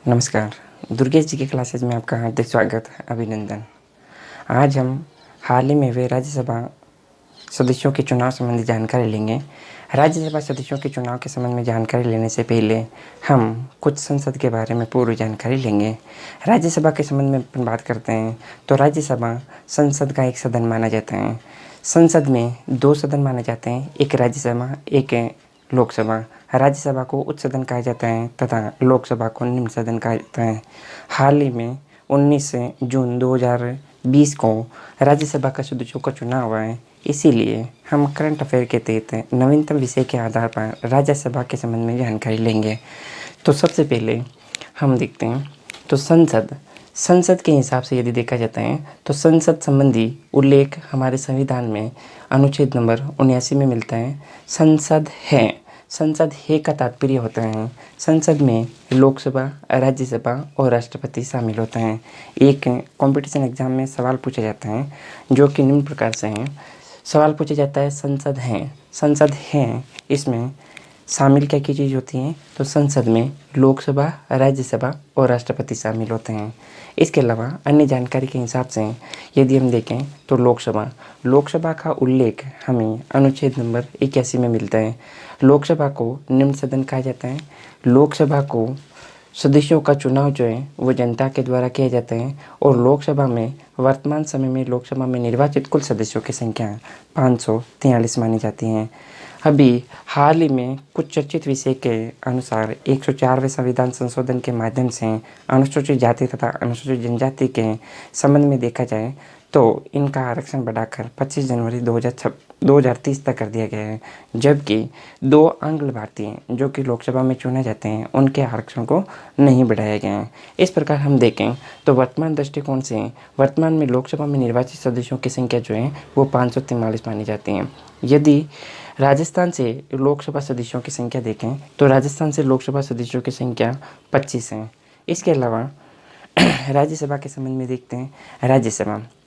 नमस्कार। दुर्गेश जी की क्लासेज में आपका हार्दिक स्वागत है, अभिनंदन। आज हम हाल ही में हुए राज्यसभा सदस्यों के चुनाव संबंधी जानकारी लेंगे। राज्यसभा सदस्यों के चुनाव के संबंध में जानकारी लेने से पहले हम कुछ संसद के बारे में पूर्व जानकारी लेंगे। राज्यसभा के संबंध में अपन बात करते हैं तो राज्यसभा संसद का एक सदन माना जाता है। संसद में दो सदन माने जाते हैं, एक राज्यसभा, एक लोकसभा। राज्यसभा को उच्च सदन कहा जाता है तथा लोकसभा को निम्न सदन कहा जाता है। हाल ही में 19 जून 2020 को राज्यसभा का सदस्यों का चुनाव हुआ है। इसीलिए हम करंट अफेयर के तहत नवीनतम विषय के आधार पर राज्यसभा के संबंध में जानकारी लेंगे। तो सबसे पहले हम देखते हैं तो संसद के हिसाब से यदि देखा जाता है तो संसद संबंधी उल्लेख हमारे संविधान में अनुच्छेद नंबर 79 में मिलता है। संसद है का तात्पर्य होता है संसद में लोकसभा, राज्यसभा और राष्ट्रपति शामिल होते हैं। एक कंपटीशन एग्जाम में सवाल पूछा जाता है जो कि निम्न प्रकार से हैं। सवाल पूछा जाता है संसद है इसमें शामिल क्या चीज़ होती हैं तो संसद में लोकसभा, राज्यसभा और राष्ट्रपति शामिल होते हैं। इसके अलावा अन्य जानकारी के हिसाब से यदि हम देखें तो लोकसभा का उल्लेख हमें अनुच्छेद नंबर 81 में मिलता है। लोकसभा को निम्न सदन कहा जाता है। लोकसभा को सदस्यों का चुनाव जो है वो जनता के द्वारा किया जाता है और लोकसभा में वर्तमान समय में लोकसभा में निर्वाचित कुल सदस्यों की संख्या 543 मानी जाती है। अभी हाल ही में कुछ चर्चित विषय के अनुसार 104वें संविधान संशोधन के माध्यम से अनुसूचित जाति तथा अनुसूचित जनजाति के संबंध में देखा जाए तो इनका आरक्षण बढ़ाकर 25 जनवरी 2030 तक कर दिया गया है। जबकि 2 आंग्ल भारतीय जो कि लोकसभा में चुने जाते हैं उनके आरक्षण को नहीं बढ़ाया गया है। इस प्रकार हम देखें तो वर्तमान दृष्टिकोण से वर्तमान में लोकसभा में निर्वाचित सदस्यों की संख्या जो है वो 543 मानी जाती है। यदि राजस्थान से लोकसभा सदस्यों की संख्या देखें तो राजस्थान से लोकसभा सदस्यों की संख्या 25 है। इसके अलावा राज्यसभा के संबंध में देखते हैं।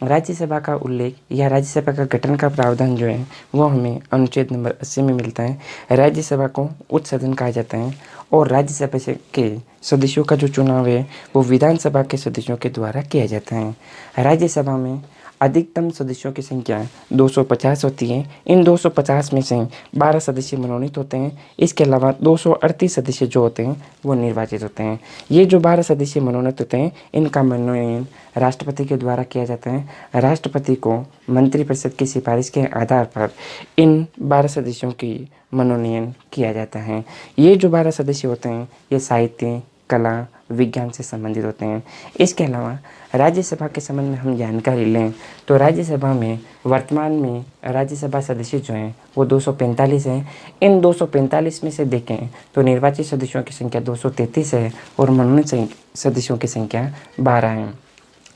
राज्यसभा का उल्लेख या राज्यसभा का गठन का प्रावधान जो है वो हमें अनुच्छेद नंबर 80 में मिलता है। राज्यसभा को उच्च सदन कहा जाता है और राज्यसभा के सदस्यों का जो चुनाव है वो विधानसभा के सदस्यों के द्वारा किया जाता है। राज्यसभा में अधिकतम सदस्यों की संख्या 250 होती है। इन 250 में से 12 सदस्य मनोनीत होते हैं। इसके अलावा 238 सदस्य जो होते हैं वो निर्वाचित होते हैं। ये जो 12 सदस्य मनोनीत होते हैं इनका मनोनयन राष्ट्रपति के द्वारा किया जाता है। राष्ट्रपति को मंत्रिपरिषद की सिफारिश के आधार पर इन 12 सदस्यों की मनोनयन किया जाता है। ये जो 12 सदस्य होते हैं ये साहित्य, कला, विज्ञान से संबंधित होते हैं। इसके अलावा राज्यसभा के संबंध में हम जानकारी लें तो राज्यसभा में वर्तमान में राज्यसभा सदस्य जो हैं वो 245 हैं। इन 245 में से देखें तो निर्वाचित सदस्यों की संख्या 233 है और मनोनीत सदस्यों की संख्या 12 है।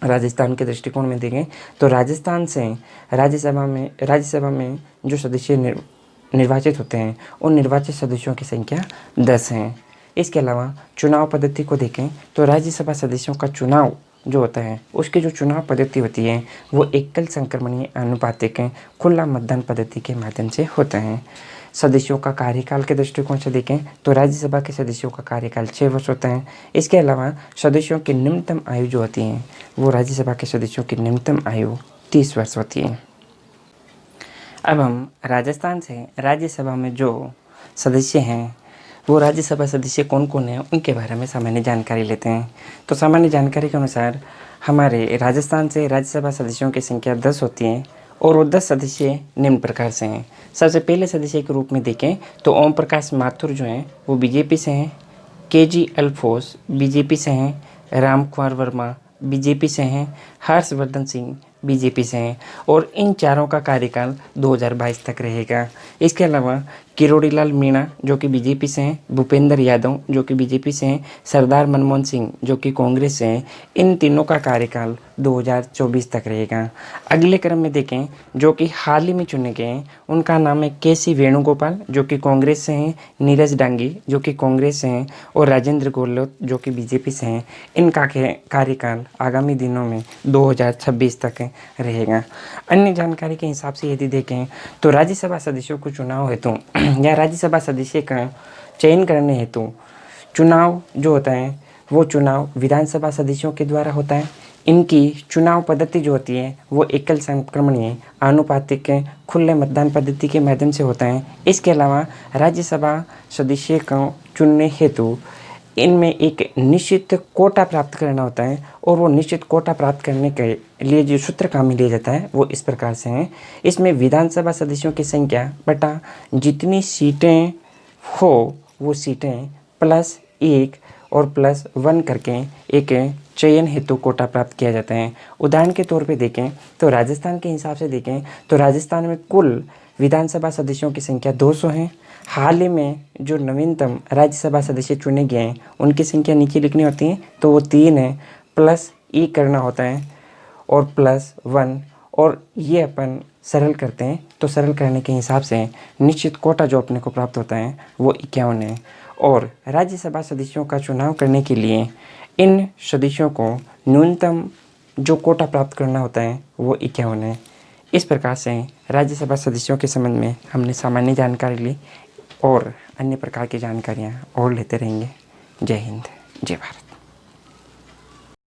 राजस्थान के दृष्टिकोण में देखें तो राजस्थान से राज्यसभा में जो सदस्य निर्वाचित होते हैं उन निर्वाचित सदस्यों की संख्या 10 है। इसके अलावा चुनाव पद्धति को देखें तो राज्यसभा सदस्यों का चुनाव जो होता है उसकी जो चुनाव पद्धति होती है वो एकल संक्रमणीय आनुपातिक खुला मतदान पद्धति के माध्यम से होता है। सदस्यों का कार्यकाल के दृष्टिकोण से देखें तो राज्यसभा के सदस्यों का कार्यकाल 6 वर्ष होता है। इसके अलावा सदस्यों की न्यूनतम आयु जो होती है वो राज्यसभा के सदस्यों की न्यूनतम आयु 30 वर्ष होती है। अब हम राजस्थान से राज्यसभा में जो सदस्य हैं वो राज्यसभा सदस्य कौन कौन हैं उनके बारे में सामान्य जानकारी लेते हैं। तो सामान्य जानकारी के अनुसार हमारे राजस्थान से राज्यसभा सदस्यों की संख्या 10 होती है और वो 10 सदस्य निम्न प्रकार से हैं। सबसे पहले सदस्य के रूप में देखें तो ओम प्रकाश माथुर जो हैं वो बीजेपी से हैं, KG अल्फोंस बीजेपी से हैं, राम कुमार वर्मा बीजेपी से हैं, हर्षवर्धन सिंह बीजेपी से हैं और इन चारों का कार्यकाल 2022 तक रहेगा। इसके अलावा किरोड़ीलाल मीणा जो कि बीजेपी से हैं, भूपेंद्र यादव जो कि बीजेपी से हैं, सरदार मनमोहन सिंह जो कि कांग्रेस से हैं, इन तीनों का कार्यकाल 2024 तक रहेगा। अगले क्रम में देखें जो कि हाल ही में चुने गए हैं उनका नाम है KC वेणुगोपाल जो कि कांग्रेस से हैं, नीरज डांगी जो कि कांग्रेस से हैं और राजेंद्र गहलोत जो कि बीजेपी से हैं। इनका कार्यकाल आगामी दिनों में 2026 तक रहेगा। अन्य जानकारी के हिसाब से यदि देखें तो राज्यसभा सदस्यों को चुनाव हेतु या राज्यसभा सदस्य का चयन करने हेतु चुनाव जो होता है वो चुनाव विधानसभा सदस्यों के द्वारा होता है। इनकी चुनाव पद्धति जो होती है वो एकल संक्रमणीय आनुपातिक खुले मतदान पद्धति के माध्यम से होता है। इसके अलावा राज्यसभा सदस्य को चुनने हेतु इनमें एक निश्चित कोटा प्राप्त करना होता है और वो निश्चित कोटा प्राप्त करने के लिए जो सूत्र काम में लिया जाता है वो इस प्रकार से हैं। इसमें विधानसभा सदस्यों की संख्या बटा जितनी सीटें हो वो सीटें +1 और +1 करके एक चयन हेतु कोटा प्राप्त किया जाता है। उदाहरण के तौर पे देखें तो राजस्थान के हिसाब से देखें तो राजस्थान में कुल विधानसभा सदस्यों की संख्या 200 है। हाल ही में जो नवीनतम राज्यसभा सदस्य चुने गए हैं उनकी संख्या नीचे लिखनी होती है तो वो 3 है, +1 करना होता है और +1 और ये अपन सरल करते हैं तो सरल करने के हिसाब से निश्चित कोटा जो अपने को प्राप्त होता है वो 51 है। और राज्यसभा सदस्यों का चुनाव करने के लिए इन सदस्यों को न्यूनतम जो कोटा प्राप्त करना होता है वो 51 है। इस प्रकार से राज्यसभा सदस्यों के संबंध में हमने सामान्य जानकारी ली और अन्य प्रकार की जानकारियाँ और लेते रहेंगे। जय हिंद, जय भारत।